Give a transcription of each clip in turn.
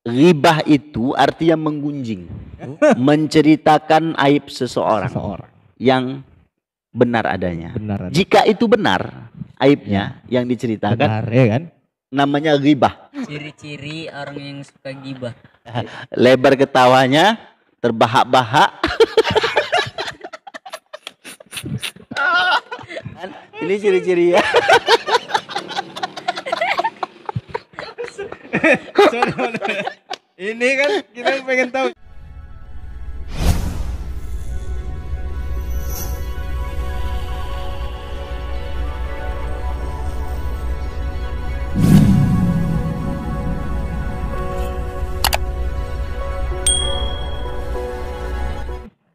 Ghibah itu artinya menggunjing, menceritakan aib seseorang yang benar adanya. Jika itu benar aibnya yang diceritakan, benar, ya kan? Namanya ghibah. Ciri-ciri orang yang suka gibah. Lebar ketawanya, terbahak-bahak. Ini ciri-ciri ya. Ini kan kita pengen tahu.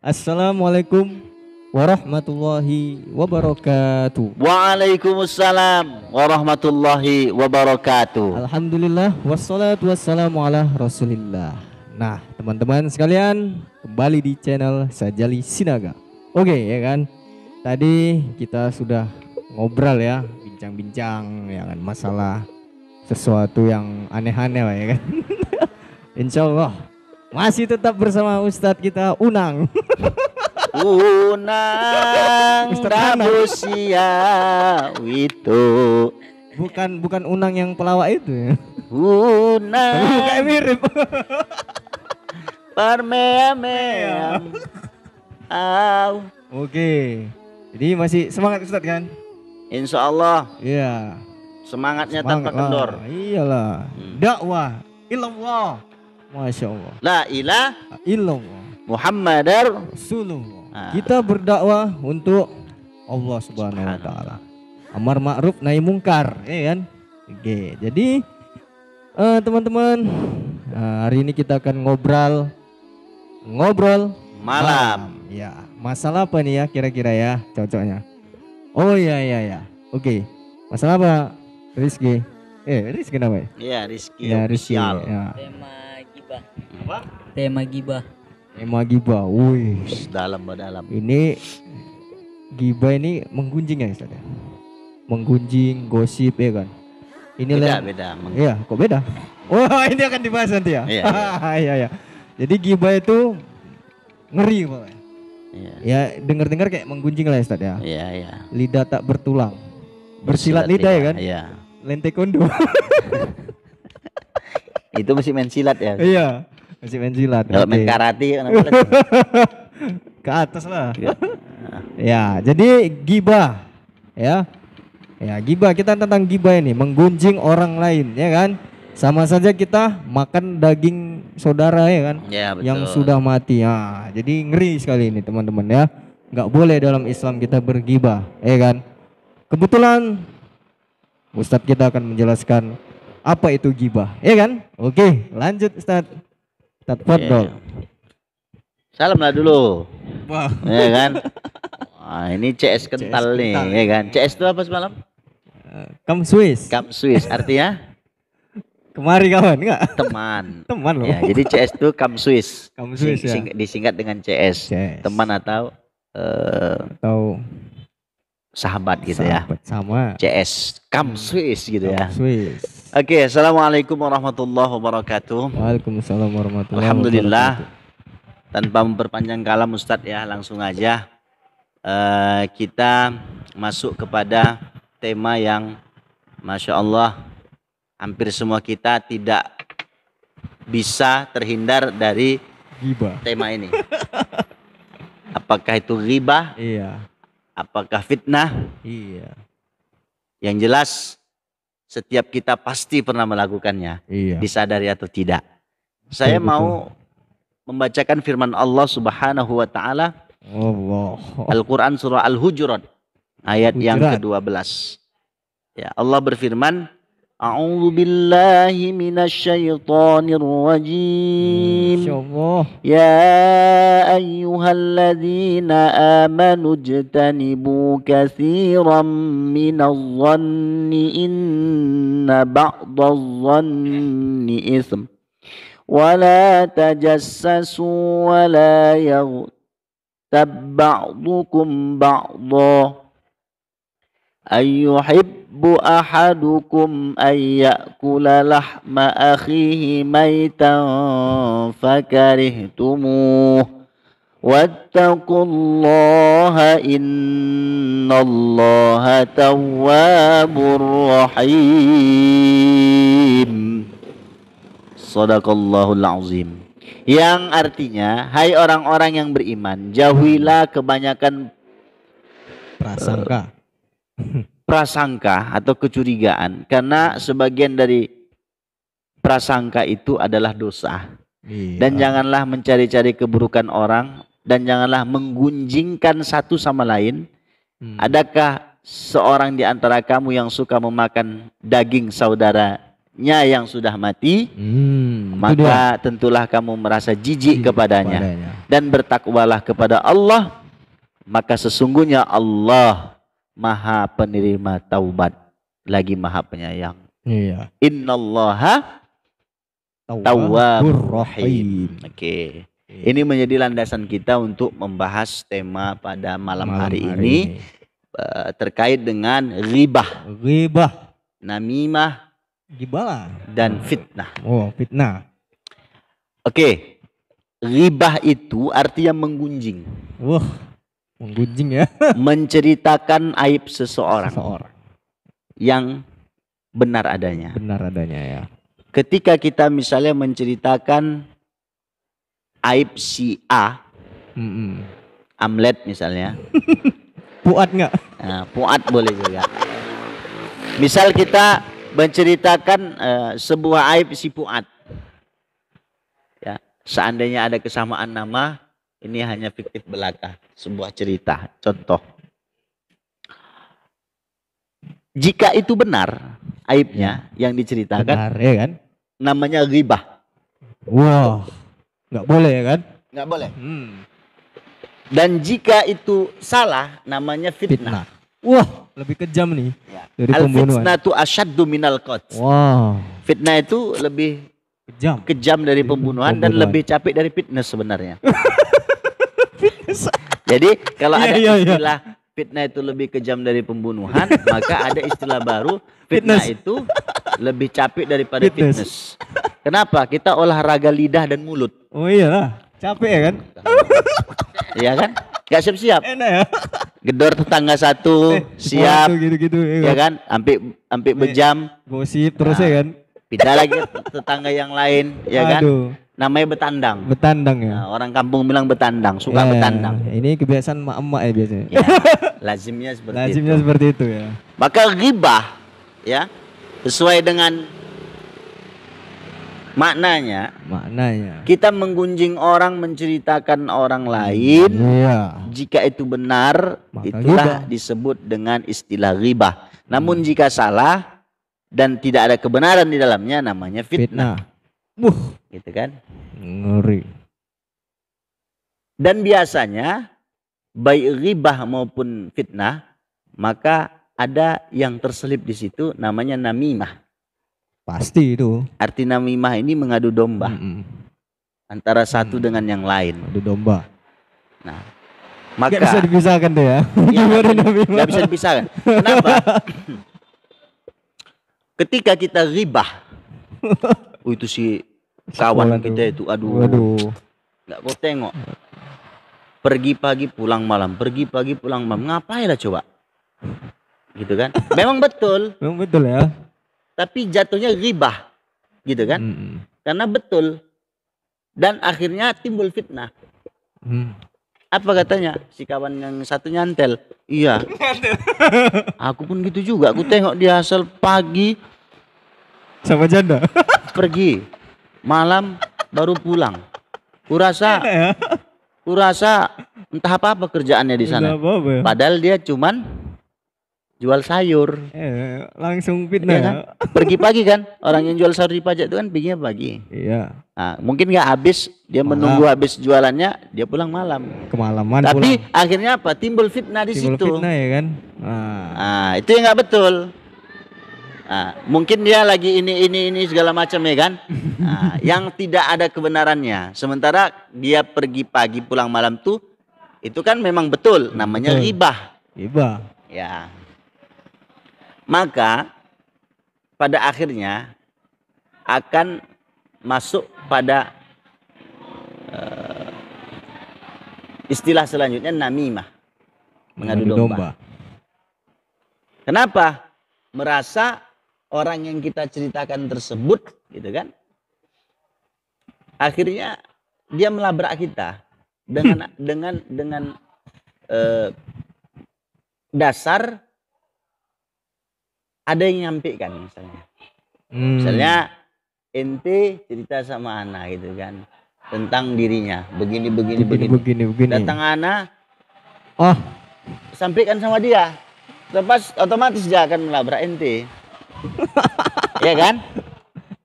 Assalamualaikum warahmatullahi wabarakatuh. Waalaikumsalam warahmatullahi wabarakatuh. Alhamdulillah wassalatu wassalamu ala rasulillah. Nah teman-teman sekalian, kembali di channel Sajali Sinaga. Oke ya kan, tadi kita sudah ngobrol ya, bincang-bincang ya kan, masalah sesuatu yang aneh-aneh lah ya kan. Insyaallah masih tetap bersama Ustadz kita Unang. Unang Rabusia itu. Bukan Unang yang pelawak itu ya. Unang Kayak mirip. Parmeam. Oke. Jadi masih semangat Ustadz kan? Insya Allah. Iya. Semangatnya Semangat tanpa kendor. Iyalah. Dakwah ilallah. Masya Allah. La ilaha Illallah Muhammadar Rasulullah. Kita berdakwah untuk Allah Subhanahu wa taala. Amar ma'ruf nahi mungkar, ya kan? Oke. Jadi teman-teman, hari ini kita akan ngobrol malam. Ya, masalah apa nih ya kira-kira ya cocoknya? Oh iya. Oke. Masalah apa? Rizky. Rizky namanya? Iya, Rizky. Ya, Rizky. Official. Ya. Tema gibah. Apa? Tema gibah. Tema gibah. Wih. Dalam. Ini gibah ini menggunjing ya Ustaz ya? Menggunjing, gosip ya kan? Ini beda. Iya, kok beda? Wah, ini akan dibahas nanti ya. Iya. Jadi gibah itu ngeri Pak. Iya. Ya, dengar-dengar kayak menggunjing lah Ustaz ya. Iya. Lidah tak bertulang. Bersilat lidah ya kan? Iya. Lente kondo. Itu masih main silat ya? Iya, masih main silat. Kalau main karate kenapa lagi? Ke atas lah. Ya, jadi gibah. Ya, gibah, kita tentang gibah ini, menggunjing orang lain, ya kan? Sama saja kita makan daging saudara ya kan? Ya, betul. Yang sudah mati. Ya, jadi ngeri sekali ini teman-teman ya. Nggak boleh dalam Islam kita bergibah, ya kan? Kebetulan Ustadz kita akan menjelaskan apa itu gibah, ya kan? Oke, lanjut Ustadz. Ustadz Fadol. Salam lah dulu. Wah. Ya kan? Wah, ini CS kental nih, ya kan? CS itu apa semalam? Come Swiss. Come Swiss artinya? Kemari kawan, enggak? Teman loh. Ya, jadi CS itu Come Swiss. Come Swiss ya. Disingkat dengan CS. Teman atau sahabat gitu ya. Sama. CS Come Swiss gitu ya. Swiss. Oke, assalamualaikum warahmatullahi wabarakatuh. Waalaikumsalam warahmatullahi wabarakatuh. Alhamdulillah. Tanpa memperpanjang kalam Ustadz ya, langsung aja kita masuk kepada tema yang Masya Allah hampir semua kita tidak bisa terhindar dari gibah. Tema ini. Apakah itu ghibah? Iya. Apakah fitnah? Iya. Yang jelas setiap kita pasti pernah melakukannya. Iya. Disadari atau tidak. Saya mau membacakan firman Allah Subhanahu wa taala. Al-Qur'an surah Al-Hujurat ayat yang ke-12. Ya, Allah berfirman, A'udzu billahi minasyaitonir rajim. Ya ayyuhalladzina amanu ijtanibu katsiran minadh-dhanni inna ba'dadh-dhanni itsm. Wala tajassasu wala yaghtab ba'dukum ba'dha. Ayyuhibbu ahadukum ayyakula lahma akhihi maitan fakarihtumuh. Wattaqullaha innallaha tawwabur rahim. Shadaqallahul azim. Yang artinya, hai orang-orang yang beriman, jauhilah kebanyakan prasangka atau kecurigaan, karena sebagian dari prasangka itu adalah dosa. Dan janganlah mencari-cari keburukan orang, dan janganlah menggunjingkan satu sama lain. Adakah seorang di antara kamu yang suka memakan daging saudaranya yang sudah mati? Maka tentulah kamu merasa jijik kepadanya. Dan bertakwalah kepada Allah, maka sesungguhnya Allah Maha penerima taubat lagi Maha penyayang. Innallaha tawwabur rahim. Oke. Ini menjadi landasan kita untuk membahas tema pada malam hari ini terkait dengan ghibah, namimah, dan fitnah. Fitnah. Oke. Ghibah itu artinya menggunjing. Menggunjing ya. Menceritakan aib seseorang yang benar adanya. Ya. Ketika kita misalnya menceritakan aib si A, Amlet misalnya. Puat nggak? Nah, puat boleh juga. Misal kita menceritakan sebuah aib si Puat. Ya, seandainya ada kesamaan nama, ini hanya fiktif belaka, sebuah cerita, contoh. Jika itu benar aibnya yang diceritakan, benar, ya kan? Namanya ghibah. Nggak boleh ya kan? Nggak boleh. Dan jika itu salah, namanya fitnah. Lebih kejam nih dari Al pembunuhan. fitnatu asyaddu minal qatl. Fitnah itu lebih kejam dari pembunuhan dan lebih capek dari fitness sebenarnya. Jadi kalau ada istilah fitnah itu lebih kejam dari pembunuhan, maka ada istilah baru, fitnah itu lebih capek daripada fitness. Kenapa? Kita olahraga lidah dan mulut. Capek ya kan? Iya kan? Gak siap-siap. Enak ya? Gedor tetangga satu, siap. Gitu, ya kan? Sampai bejam. Gosip terus ya kan? Pindah lagi tetangga yang lain, ya kan? Namanya betandang. Ya. Nah, orang kampung bilang betandang, suka betandang. Ini kebiasaan emak-emak ya biasanya. Ya, lazimnya seperti itu ya. Maka ghibah ya, sesuai dengan maknanya, kita menggunjing orang, menceritakan orang lain. Jika itu benar, maka itulah disebut dengan istilah ghibah. Namun jika salah dan tidak ada kebenaran di dalamnya, namanya fitnah. Gitu kan? Ngeri. Dan biasanya baik ghibah maupun fitnah, maka ada yang terselip di situ, namanya namimah. Pasti itu. Arti namimah ini mengadu domba antara satu dengan yang lain. Adu domba. Nah, maka gak bisa dipisahkan tuh ya. Gak bisa dipisahkan. Kenapa? Ketika kita ghibah, itu si kawan kita itu, nggak kau tengok. Pergi pagi pulang malam, ngapain lah coba? Gitu kan? Memang betul ya. Tapi jatuhnya ghibah, gitu kan? Karena betul. Dan akhirnya timbul fitnah. Apa katanya? Si kawan yang satu nyantel. Iya. Aku pun gitu juga. Aku tengok dia asal pagi sama janda. Pergi. Malam baru pulang. Kurasa entah apa kerjaannya di sana. Padahal dia cuman jual sayur. Langsung fitnah ya kan? Pergi pagi kan. Orang yang jual sayur di pajak itu kan perginya pagi. Iya. Nah, mungkin nggak habis, dia menunggu habis jualannya, dia pulang malam. Kemalaman. Tapi akhirnya apa? Timbul fitnah di situ. Fitnah ya kan. Nah, itu yang nggak betul. Nah, mungkin dia lagi ini segala macam ya kan. Nah, yang tidak ada kebenarannya. Sementara dia pergi pagi pulang malam tuh, itu kan memang betul. Namanya ghibah. Ghibah. Ya. maka pada akhirnya akan masuk pada istilah selanjutnya namimah, mengadu domba. Kenapa? Merasa orang yang kita ceritakan tersebut, gitu kan? Akhirnya dia melabrak kita dengan dasar ada yang nyampaikan misalnya. Misalnya ente cerita sama Ana gitu kan tentang dirinya begini. Datang Ana, sampaikan sama dia. Lepas otomatis dia akan melabrak ente. Ya kan?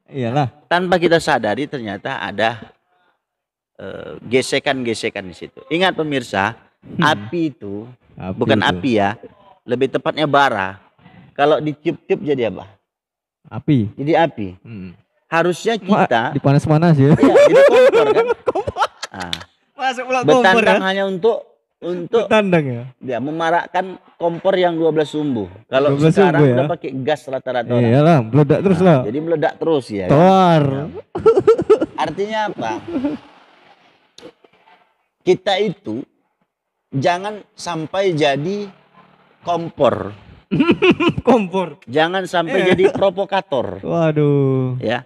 Iyalah. Tanpa kita sadari ternyata ada gesekan-gesekan di situ. Ingat pemirsa, api itu bukan itu. api ya, lebih tepatnya bara. Kalau ditiup-tiup jadi apa? Api. Jadi api. Harusnya kita dipanas-panas ya. Iya, jadi kompor kan. Masuk pula bertandang hanya untuk bertandang ya. Dia memarakkan kompor yang 12 sumbu. Kalau 12 sekarang sumbu ya? udah pakai gas rata-rata orang. Iyalah, meledak terus lah. Jadi meledak terus ya. Toar. Kan? Artinya apa? Kita itu jangan sampai jadi kompor. Kompor. Jangan sampai jadi provokator. Waduh. Ya.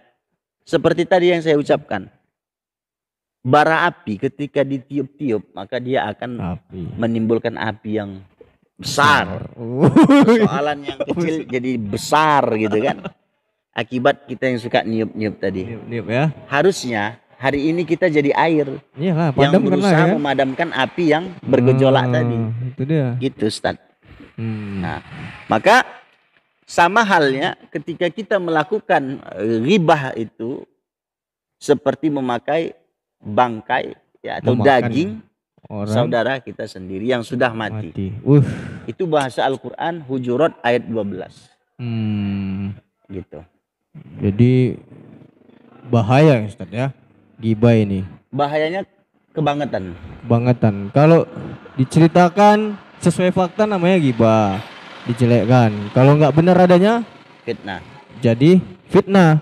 Seperti tadi yang saya ucapkan. Bara api ketika ditiup-tiup maka dia akan menimbulkan api yang besar. Persoalan yang kecil jadi besar gitu kan. Akibat kita yang suka niup-niup tadi. Niup ya. Harusnya hari ini kita jadi air. Iyalah, yang berusaha ya? memadamkan api yang bergejolak tadi. Itu dia. Gitu Ustaz. Nah, maka sama halnya ketika kita melakukan ghibah itu seperti memakai bangkai ya atau daging orang saudara kita sendiri yang sudah mati. Itu bahasa Al-Quran Hujurat ayat 12. Gitu. Jadi bahaya Ustaz ya, ghibah ini. Bahayanya kebangetan. Kalau diceritakan sesuai fakta namanya ghibah, dijelekkan. Kalau nggak benar adanya fitnah. Jadi fitnah,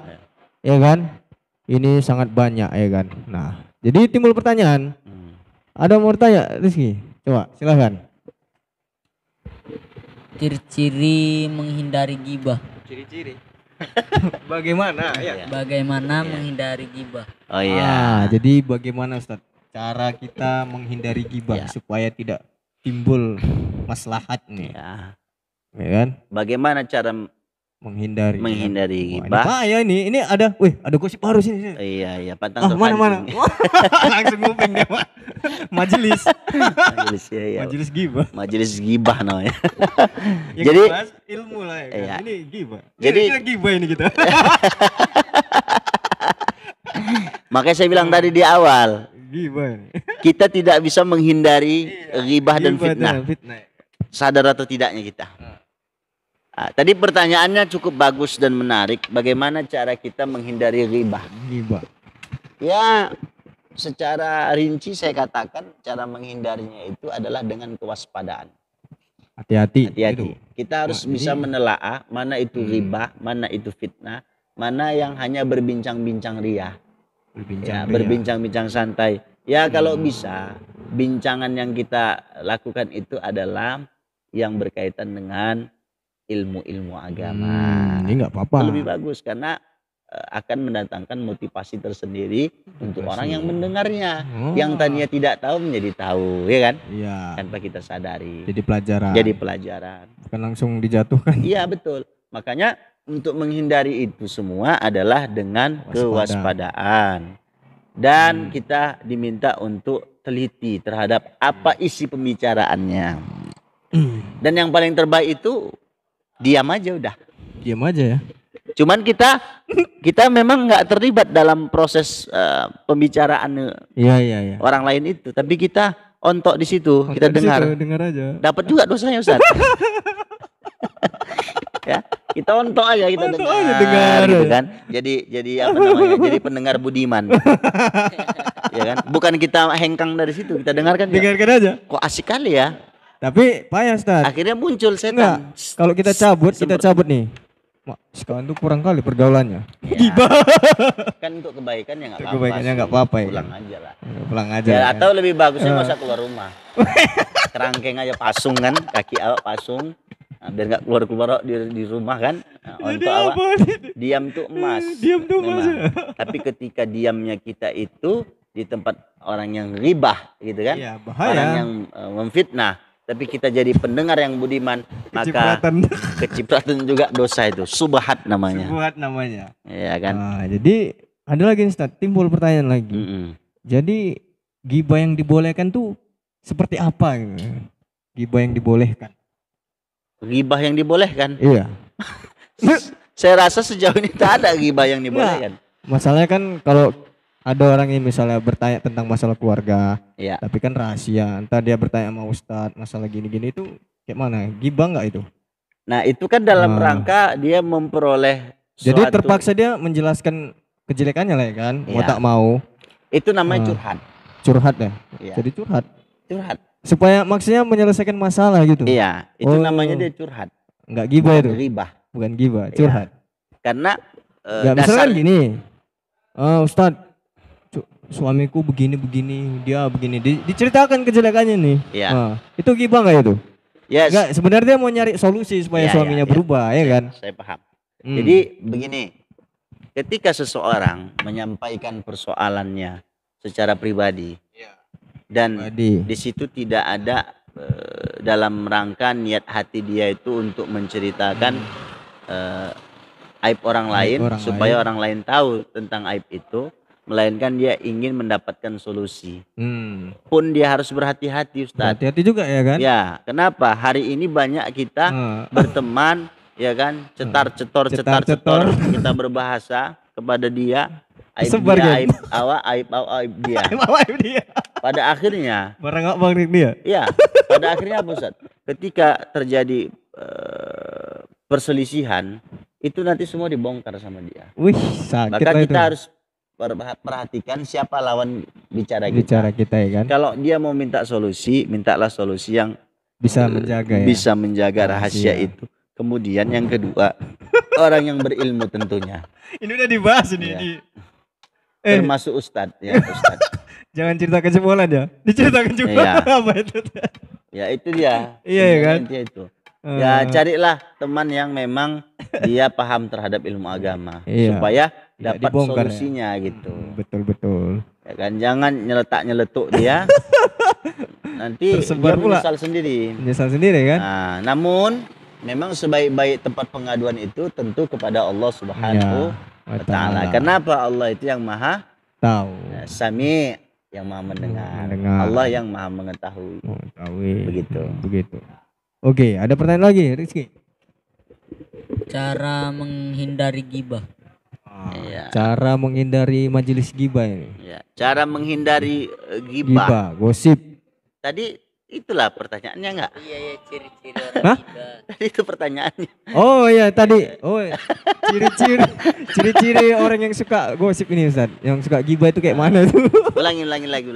ya kan? Ini sangat banyak, ya kan? Nah, jadi timbul pertanyaan. Ada mau bertanya, Rizky? Coba, silahkan. Ciri-ciri menghindari gibah. Ciri-ciri. Bagaimana? Ya. Bagaimana menghindari gibah? Oh iya. Jadi bagaimana Ustaz cara kita menghindari gibah supaya tidak timbul maslahat nih? Ya kan? Bagaimana cara menghindari gibah? Bahaya ini ada gosip baru sini. Iya, pantang mana. Langsung nguping dia, Pak. Majelis ya. Majelis gibah namanya. Jadi ilmu lah ya. Kan? Ini gibah. Jadi gibah ini kita. Makanya saya bilang tadi di awal. Gibah. Kita tidak bisa menghindari ghibah dan fitnah. Sadar atau tidaknya kita. Tadi pertanyaannya cukup bagus dan menarik. Bagaimana cara kita menghindari ghibah? Ya, secara rinci saya katakan cara menghindarinya itu adalah dengan kewaspadaan. Hati-hati. Kita harus bisa menelaah mana itu ghibah, mana itu fitnah, mana yang hanya berbincang-bincang ria. Berbincang-bincang santai. Ya kalau bisa, bincangan yang kita lakukan itu adalah yang berkaitan dengan ilmu-ilmu agama. Ini nggak apa-apa. Lebih bagus karena akan mendatangkan motivasi tersendiri untuk orang yang mendengarnya. Yang tadinya tidak tahu menjadi tahu, ya kan? Iya. Tanpa kita sadari. Jadi pelajaran. Bukan langsung dijatuhkan. Iya betul. Makanya untuk menghindari itu semua adalah dengan kewaspadaan. Dan kita diminta untuk teliti terhadap apa isi pembicaraannya. Dan yang paling terbaik itu diam aja udah. Diam aja ya. Cuman kita memang nggak terlibat dalam proses pembicaraan orang lain itu, tapi kita ontok di situ, kita dengar aja. Dapat juga dosanya Ustaz. Ya, kita ontok aja, kita dengar gitu kan. Jadi apa namanya? Jadi pendengar budiman. Ya kan? Bukan kita hengkang dari situ, kita dengarkan aja. Kok asik kali ya? Tapi payah Ustaz. Akhirnya muncul Enggak. setan. Kalau kita cabut nih. Mak, sekarang tuh kurang kali pergaulannya. Ya, kan untuk kebaikan ya nggak apa-apa. Kebaikannya sih. nggak apa-apa ya. Pulang aja lah. Pulang aja. Ya, kan? atau lebih bagusnya nggak usah keluar rumah. Kerangkeng aja pasung kan, kaki awak pasung. Nah, biar nggak keluar di rumah kan. Nah, untuk awak diam tuh emas. Diam tuh emas. Tapi ketika diamnya kita itu di tempat orang yang ribah gitu kan. Iya, bahaya. Orang yang memfitnah. Tapi kita jadi pendengar yang budiman, maka kecipratan juga dosa itu. Subhat namanya. Subhat namanya. Iya kan. Nah, jadi ada lagi Ustaz, timbul pertanyaan lagi. Jadi ghibah yang dibolehkan tuh seperti apa? Ghibah yang dibolehkan. Ghibah yang dibolehkan. Iya. Saya rasa sejauh ini tak ada ghibah yang dibolehkan. Masalahnya kan kalau ada orang yang misalnya bertanya tentang masalah keluarga, ya. Tapi kan rahasia. Entar dia bertanya sama Ustadz masalah gini-gini itu kayak mana? Ghibah nggak itu? Nah itu kan dalam rangka dia memperoleh. Jadi terpaksa dia menjelaskan kejelekannya lah ya kan? Mau tak mau. Itu namanya curhat. Curhat ya? Jadi curhat. Supaya maksudnya menyelesaikan masalah gitu. Iya. Itu namanya dia curhat. Enggak ghibah itu. Ghibah. Bukan ghibah, curhat. Karena misalkan gini. Ustadz, suamiku begini dia begini diceritakan kejelekannya nih. Itu ghibah nggak itu? Yes. Nggak, sebenarnya dia mau nyari solusi supaya suaminya berubah ya kan? Saya paham. Jadi begini, ketika seseorang menyampaikan persoalannya secara pribadi dan di situ tidak ada dalam rangka niat hati dia itu untuk menceritakan aib orang lain supaya orang lain tahu tentang aib itu, melainkan dia ingin mendapatkan solusi. Pun dia harus berhati-hati Ustaz. Hati-hati juga ya kan? Ya, kenapa? Hari ini banyak kita berteman ya kan, cetar-cetor kita berbahasa kepada dia, aib dia. Pada akhirnya pada akhirnya apa Ustaz? Ketika terjadi perselisihan, itu nanti semua dibongkar sama dia. Wih, sakit. Maka kita harus perhatikan siapa lawan bicara kita ya kan. Kalau dia mau minta solusi, mintalah solusi yang bisa menjaga rahasia itu. Kemudian yang kedua, orang yang berilmu tentunya. Ini udah dibahas ini. Termasuk Ustadz ya, Ustadz. Jangan ceritakan semua ya. Diceritakan juga apa itu. Ya itu dia. Iya ya kan. Itu. Ya carilah teman yang memang dia paham terhadap ilmu agama supaya dapat solusinya gitu. Betul. Ya kan, jangan nyeletuk dia. Nanti dia menyesal sendiri kan. Nah, namun memang sebaik-baik tempat pengaduan itu tentu kepada Allah Subhanahu wa taala. Kenapa? Allah itu yang Maha tahu. Sami, yang Maha mendengar. Allah yang Maha mengetahui. Begitu. Oke, ada pertanyaan lagi, Rizky? Cara menghindari ghibah. Cara menghindari majelis ghibah ini. Cara menghindari ghibah. Gosip. Tadi itulah pertanyaannya enggak? Iya, ciri-ciri orang ghibah. Tadi itu pertanyaannya. Oh iya tadi. Ciri-ciri orang yang suka gosip ini Ustaz. Yang suka ghibah itu kayak mana tuh? Ulang lagi.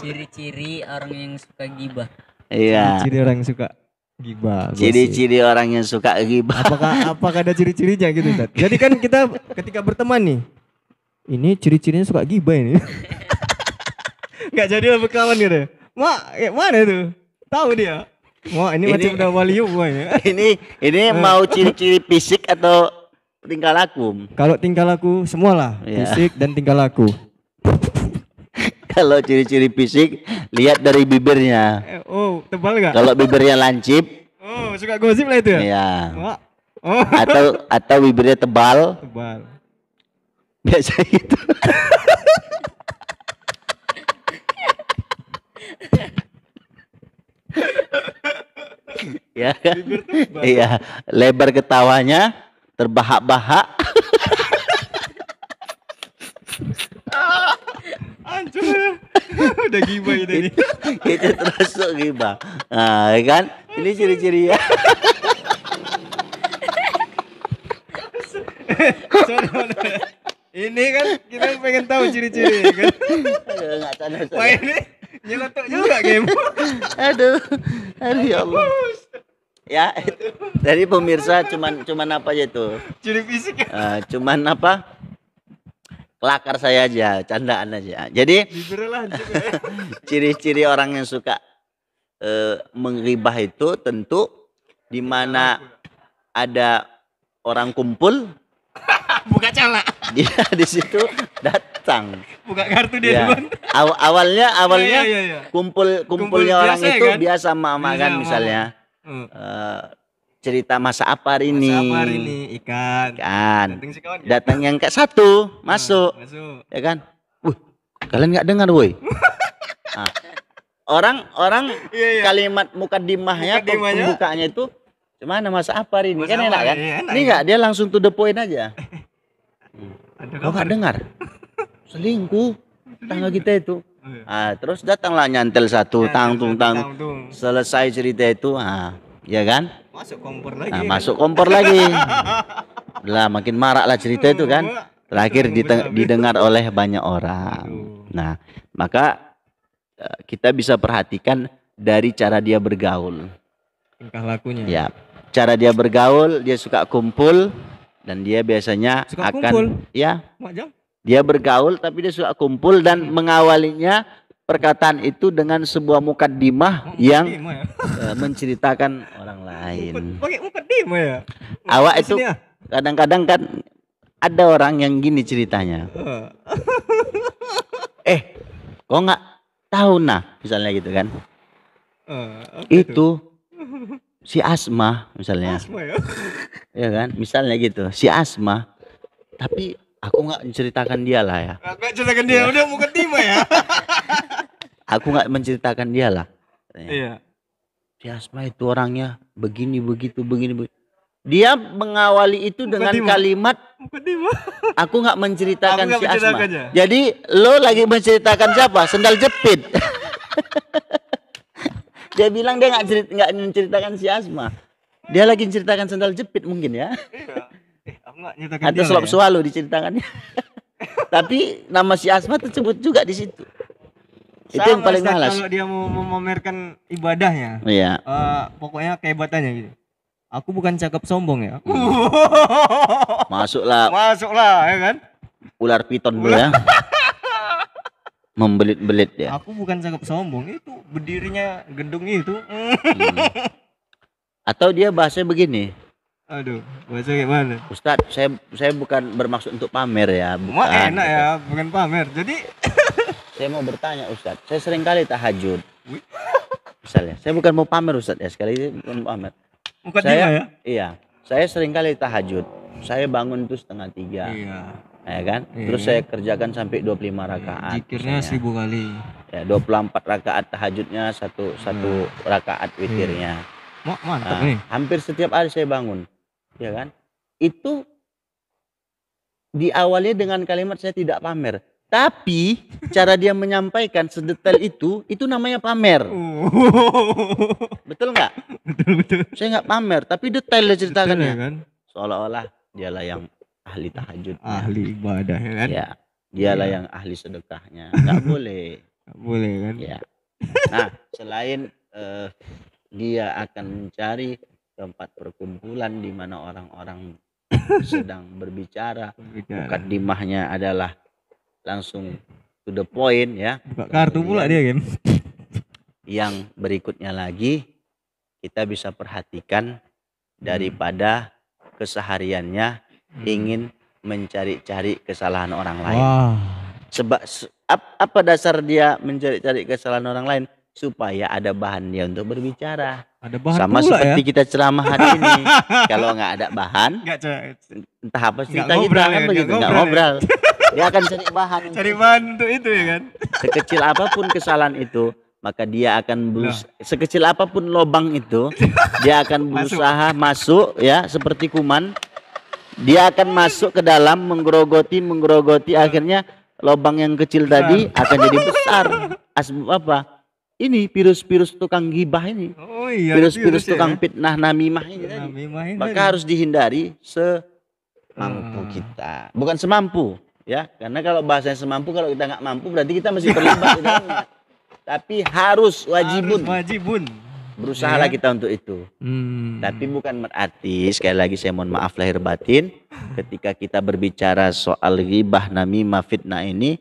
Ciri-ciri orang yang suka ghibah. Iya. Ciri orang yang suka ghibah. Ciri-ciri orang yang suka ghibah. Apakah ada ciri-cirinya gitu Ustaz? Jadi kan kita ketika berteman nih, ini ciri-cirinya suka ghibah ini. Enggak jadi berkawan gitu. Mak, kayak mana tuh? Tahu dia. Wah, ini macam udah waliu ya. Ini mau ciri-ciri fisik atau tingkah laku? Kalau tingkah laku semualah, fisik dan tingkah laku. Kalau ciri-ciri fisik, lihat dari bibirnya. Tebal nggak? Kalau bibirnya lancip. Suka gosip lah itu ya? Iya. Atau bibirnya tebal. Biasa gitu. Ya kan? Iya, lebar ketawanya, terbahak-bahak. Hancur. Udah ghibah ini. Itu termasuk ghibah. Nah, kan? Ini ciri-cirinya. Ini kan kita pengen tahu ciri-ciri kan. Enggak tahu. Wah, ini Nyelotok juga game. Aduh, aduh ya Allah. Ya, dari pemirsa cuman apa aja tuh? Ciri fisik ya. Cuman apa? Kelakar saya aja, candaan aja. Jadi ciri-ciri orang yang suka menggibah itu tentu di mana ada orang kumpul, Buka celak. dia di situ datang. Buka kartu dia Ya. duluan. Awalnya Iya. kumpulnya orang biasa, itu kan? biasa mama Biasa kan mama. misalnya cerita masa apa hari ini. Masa apa hari ini? Ikan. Kan. Datang si kawan. Datang yang ke satu masuk, Masuk. ya kan? Kalian nggak dengar, woi? Nah, orang Iya. kalimat mukaddimahnya, Mukaddimahnya. pembukaannya itu gimana masa apa hari ini? Masa Kan enak apa? kan? Iya, enak, Ini ya. nggak, dia langsung to the point aja. Ada Kau nggak dengar? Selingkuh tangga kita itu. Terus datanglah nyantel satu, tangtung. Selesai cerita itu, ya kan? Masuk kompor lagi. Nah, masuk kompor lagi. Lah makin marak lah cerita itu kan. Terakhir didengar oleh banyak orang. Nah, maka kita bisa perhatikan dari cara dia bergaul. Tingkah lakunya. Ya, cara dia bergaul, dia suka kumpul dan dia biasanya Suka akan kumpul? ya, Macam? dia bergaul tapi dia suka kumpul dan mengawalinya perkataan itu dengan sebuah mukaddimah yang menceritakan orang lain. Pakai mukaddimah ya. Awak itu Sini ya. kadang-kadang kan ada orang yang gini ceritanya. Kok nggak tahu nah, misalnya gitu kan? Itu si Asma misalnya. Asma ya. Ya kan? Misalnya gitu, si Asma. Tapi aku nggak menceritakan dia lah ya. Enggak ceritakan dia, udah mukaddimah ya. Aku nggak menceritakan dia lah. Iya. Si Asma itu orangnya begini begitu. Dia mengawali itu dengan kalimat Mukaddimah. aku nggak menceritakan Aku nggak si Asma. menceritakannya. Jadi lo lagi menceritakan siapa? Sendal jepit. Dia bilang dia nggak menceritakan si Asma. Dia lagi menceritakan sendal jepit mungkin ya. Iya. Aku enggak ceritakan Atau dia. selop swallow diceritakannya. Tapi nama si Asma tersebut juga di situ. Itu yang paling malas. Kalau dia mau memamerkan ibadahnya, Iya. pokoknya kehebatannya gitu. Aku bukan cakap sombong ya. Masuklah Masuklah ya kan. ular piton dulu ya. Membelit-belit ya. Aku bukan cakap sombong, itu berdirinya gedung itu. Atau dia bahasanya begini. Aduh, bahasa gimana? Ustadz, saya bukan bermaksud untuk pamer ya, Cuma bukan. enak ya, bukan pamer. Jadi Saya mau bertanya Ustadz, saya sering kali tahajud. Misalnya, saya bukan mau pamer Ustadz ya, sekali ini bukan mau pamer. mukaddimah ya. Iya, saya sering kali tahajud. Saya bangun tuh 2:30. Iya. Ya kan? Iya. Terus saya kerjakan sampai 25 rakaat. Zikirnya misalnya. 1000 kali. Ya, 24 rakaat tahajudnya, satu rakaat witirnya. Mantap Nah, nih. hampir setiap hari saya bangun. Ya kan? Itu diawali dengan kalimat saya tidak pamer. Tapi cara dia menyampaikan sedetail itu namanya pamer. Betul nggak? Betul. Saya nggak pamer, tapi detail dia ceritakannya. Betul ya kan? Seolah-olah dialah yang ahli tahajudnya. Ahli ibadah ya kan? Ya, dialah yang ahli sedekahnya. Nggak boleh. Nggak boleh kan? Ya. Nah, selain dia akan mencari tempat perkumpulan di mana orang-orang sedang berbicara, mukaddimahnya adalah langsung to the point ya. Buka kartu pula dia kan? Yang berikutnya lagi kita bisa perhatikan daripada kesehariannya ingin mencari-cari kesalahan orang lain. Wah. Sebab apa dasar dia mencari-cari kesalahan orang lain? Supaya ada bahan dia untuk berbicara. Ada bahan Sama pula seperti ya? kita ceramah hari ini. Kalau nggak ada bahan, Nggak entah apa cerita kita ngobrol kan ya, begitu, nggak nggak ngobrol ngobrol. Dia akan cari bahan. cari bahan untuk itu ya kan? Sekecil apapun kesalahan itu, maka dia akan sekecil apapun lobang itu, dia akan berusaha masuk ya seperti kuman. Dia akan masuk ke dalam menggerogoti, akhirnya lobang yang kecil tadi akan jadi besar. Asbab apa? Ini virus-virus tukang gibah ini. Oh iya. Virus-virus ya tukang kan? fitnah namimah ini tadi. Namimah ini Maka tadi. harus dihindari semampu kita. Bukan semampu ya, karena kalau bahasanya semampu, kalau kita nggak mampu berarti kita masih terlibat di dalamnya. tapi harus wajibun. Wajibun. Berusahalah Ya. kita untuk itu. Tapi bukan berarti, sekali lagi saya mohon maaf lahir batin, ketika kita berbicara soal ghibah, namimah, fitnah ini,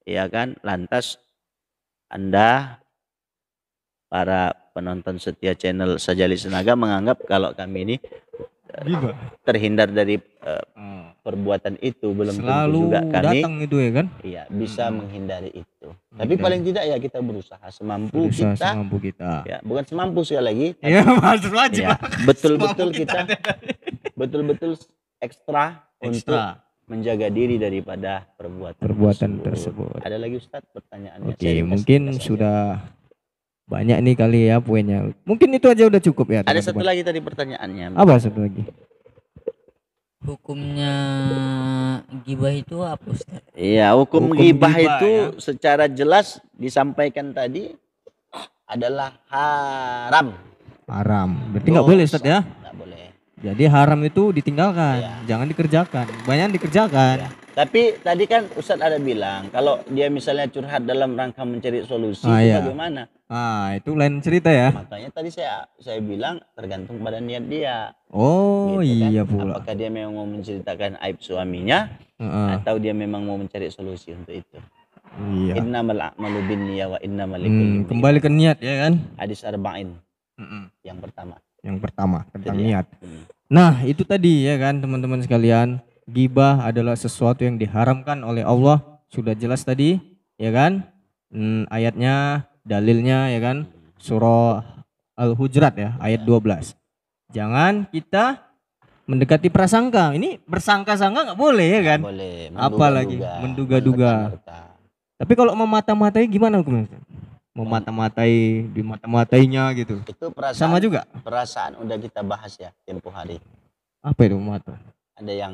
ya kan, lantas Anda para penonton setia channel Sajali Sinaga menganggap kalau kami ini Gibah. terhindar dari perbuatan itu. Belum tentu Selalu juga kami datang itu ya kan? iya bisa menghindari itu. Tapi paling tidak ya kita berusaha semampu Berusaha kita. semampu kita. Ya, bukan semampu sekali lagi. Iya, maksud wajib Ya, lah. betul-betul Semampu kita betul-betul ekstra untuk Ekstra menjaga diri daripada perbuatan tersebut. Ada lagi Ustadz pertanyaannya? Oke, Saya ringkas- mungkin ringkas aja. sudah banyak nih kali ya poinnya. Mungkin itu aja udah cukup ya. Ada satu teman-teman. lagi tadi pertanyaannya. Apa satu lagi? Hukumnya gibah itu apa Ustaz? Iya, hukum Hukum ghibah ghibah, itu ya. secara jelas disampaikan tadi adalah haram. Haram. Berarti nggak boleh Ustaz ya? Nggak boleh. Jadi haram itu ditinggalkan, Iya. jangan dikerjakan. Banyak dikerjakan. Ya. Tapi tadi kan Ustadz ada bilang kalau dia misalnya curhat dalam rangka mencari solusi Ah, itu iya. bagaimana? Ah, itu lain cerita ya. Makanya tadi saya bilang tergantung pada niat dia. Oh, Gitu kan. iya pula. Apakah dia memang mau menceritakan aib suaminya Heeh. atau dia memang mau mencari solusi untuk itu? Iya. Innamal a'malu binniyah wa innamal likulli imri'in. Kembali ke niat ya kan? Hadis arba'in Mm-mm. yang pertama. Yang pertama tentang Itu dia. niat. Nah, itu tadi ya kan teman-teman sekalian, gibah adalah sesuatu yang diharamkan oleh Allah. Sudah jelas tadi, ya kan? Ayatnya, dalilnya ya kan? Surah Al-Hujurat ya, ayat 12. Jangan kita mendekati prasangka. Ini bersangka-sangka nggak boleh ya kan? Boleh. Apalagi menduga-duga. menerka-nerka. Tapi kalau memata-matai gimana hukumnya? Memata-matai, dimata-matainya gitu. Itu perasaan Sama juga. perasaan udah kita bahas ya tempo hari. Apa itu mata? Ada yang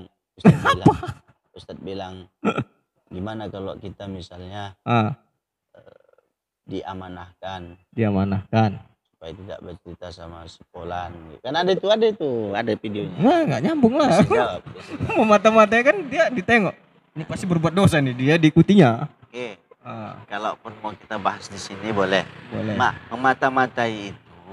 Ustadz bilang gimana kalau kita misalnya Ah, diamanahkan diamanahkan. supaya tidak bercerita sama si Polan. Kan ada videonya. Nah, nggak nyambung lah. Bisa jawab, bisa jawab. Memata-matai kan dia ditengok. Ini pasti berbuat dosa nih, dia diikutinya. Oke, Ah, kalaupun mau kita bahas di sini boleh. boleh. Memata-matai itu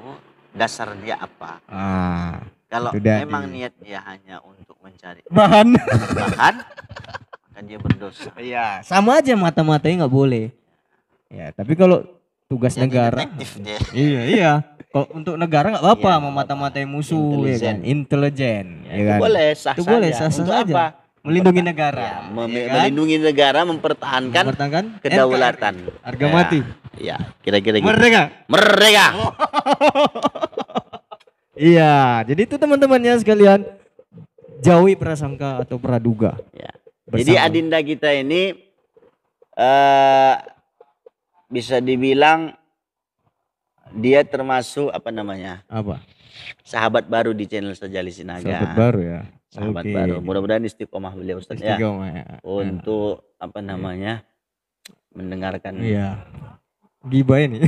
dasar dia apa? Ah, Kalau itu dia memang di- niat dia hanya untuk mencari bahan. bahan, maka dia berdosa. Iya, sama aja mata-matai nggak boleh. Ya, tapi kalau tugas Jadi negara, detektif dia. iya. Kalau untuk negara nggak apa-apa Iya, nggak memata-matai musuh, ya kan? Intelijen, ya Itu kan? boleh, sah Itu boleh, saja. sah-sah Untuk saja. apa? Melindungi Ya, negara, ya kan? melindungi negara, mempertahankan Mempertahankan kedaulatan. NKRI, harga mati. Ya, kira-kira gitu. Merdeka. Merdeka. Iya, jadi itu teman-temannya sekalian, jauhi prasangka atau praduga. Ya. Jadi Bersama. adinda kita ini bisa dibilang dia termasuk apa namanya? Apa? Sahabat baru di channel Sajali Sinaga. Sahabat baru ya. Sahabat Oke. baru. Mudah-mudahan istiqomah beliau Ustaz ya. Istiqomah ya. Untuk apa namanya? Mendengarkan Iya. Gibah ini.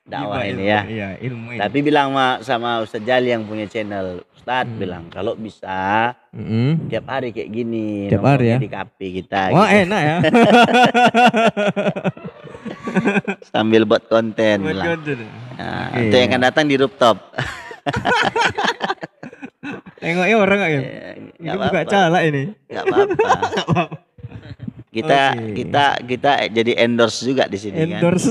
dakwah Gibah ini ilmu. ya. Iya, ilmu ini. Tapi bilang sama Ustaz Jali yang punya channel, Ustaz bilang kalau bisa Mm-mm. tiap hari kayak gini, Tiap hari nongkrongnya ya? di kafe kita Wah, gitu. enak ya. Sambil buat konten Buat bilang. konten. Nah, Oke, itu yang ya. akan datang di rooftop. Tengoknya orang nggak ya? Nggak Ini buka apa-apa. cala ini. Nggak apa-apa. kita Oke. kita jadi endorse juga di sini kan. Endorse.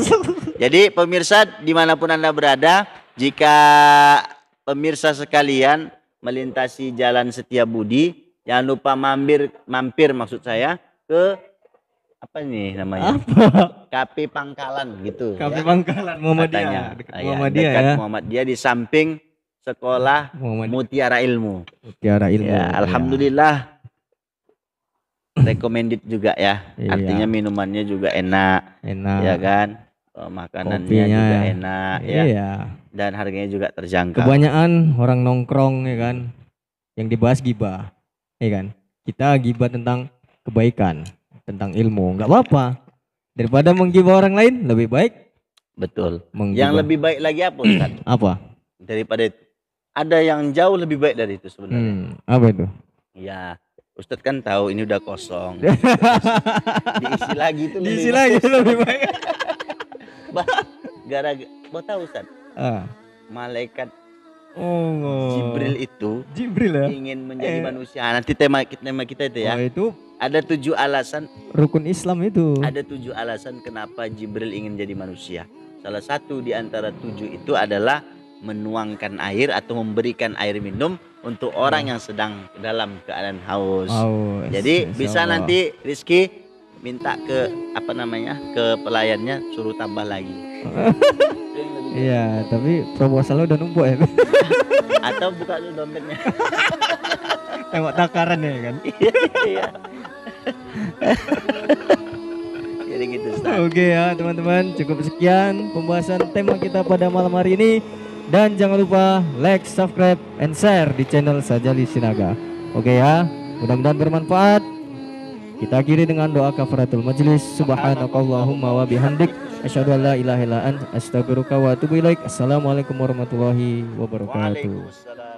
Jadi pemirsa dimanapun Anda berada, jika pemirsa sekalian melintasi Jalan Setiabudi, jangan lupa mampir maksud saya ke apa nih namanya? KP Pangkalan gitu. Kafe ya. Pangkalan Muhammadiyah. Katanya. Dekat Ya, Muhammadiyah dekat ya. Muhammadiyah di samping sekolah Muhammadiyah. Mutiara Ilmu. Mutiara ilmu. Ya, alhamdulillah recommended juga ya. Iya. Artinya minumannya juga enak, Enak. ya kan? Makanannya Kopinya. juga enak ya. Iya. Dan harganya juga terjangkau. Kebanyakan orang nongkrong ya kan, yang dibahas gibah, ya kan. Kita gibah tentang kebaikan, tentang ilmu, nggak apa-apa. Daripada menggibah orang lain, lebih baik Betul. menggibah. Yang lebih baik lagi apa Ustaz? Apa? Daripada itu. Ada yang jauh lebih baik dari itu sebenarnya. Apa itu? Ya, Ustadz kan tahu ini udah kosong. Diisi lagi itu Diisi lagi lebih baik. Gara-gara mau tahu Ustaz, Ah. malaikat Oh. Jibril itu Jibril ya. ingin menjadi manusia. Nanti tema kita itu ya. Oh, itu Ada 7 alasan, rukun Islam itu. ada 7 alasan kenapa Jibril ingin jadi manusia. Salah satu di antara 7 itu adalah menuangkan air atau memberikan air minum untuk orang yang sedang dalam keadaan haus. Jadi bisa nanti Rizky minta ke ke pelayannya suruh tambah lagi. Iya, tapi proposalnya udah numpuk ya. Atau buka dulu dompetnya. Tengok takaran ya kan. Iya. Jadi gitu Ustaz. Oke ya teman-teman, cukup sekian pembahasan tema kita pada malam hari ini. Dan jangan lupa like, subscribe, and share di channel Sajali Sinaga. Oke ya, mudah-mudahan bermanfaat. Kita akhiri dengan doa kafaratul majlis. Subhanakallahumma wa bihamdik, asyhadu an la ilaha illa anta, astaghfiruka wa atubu ilaik. Assalamualaikum warahmatullahi wabarakatuh. Waalaikumsalam.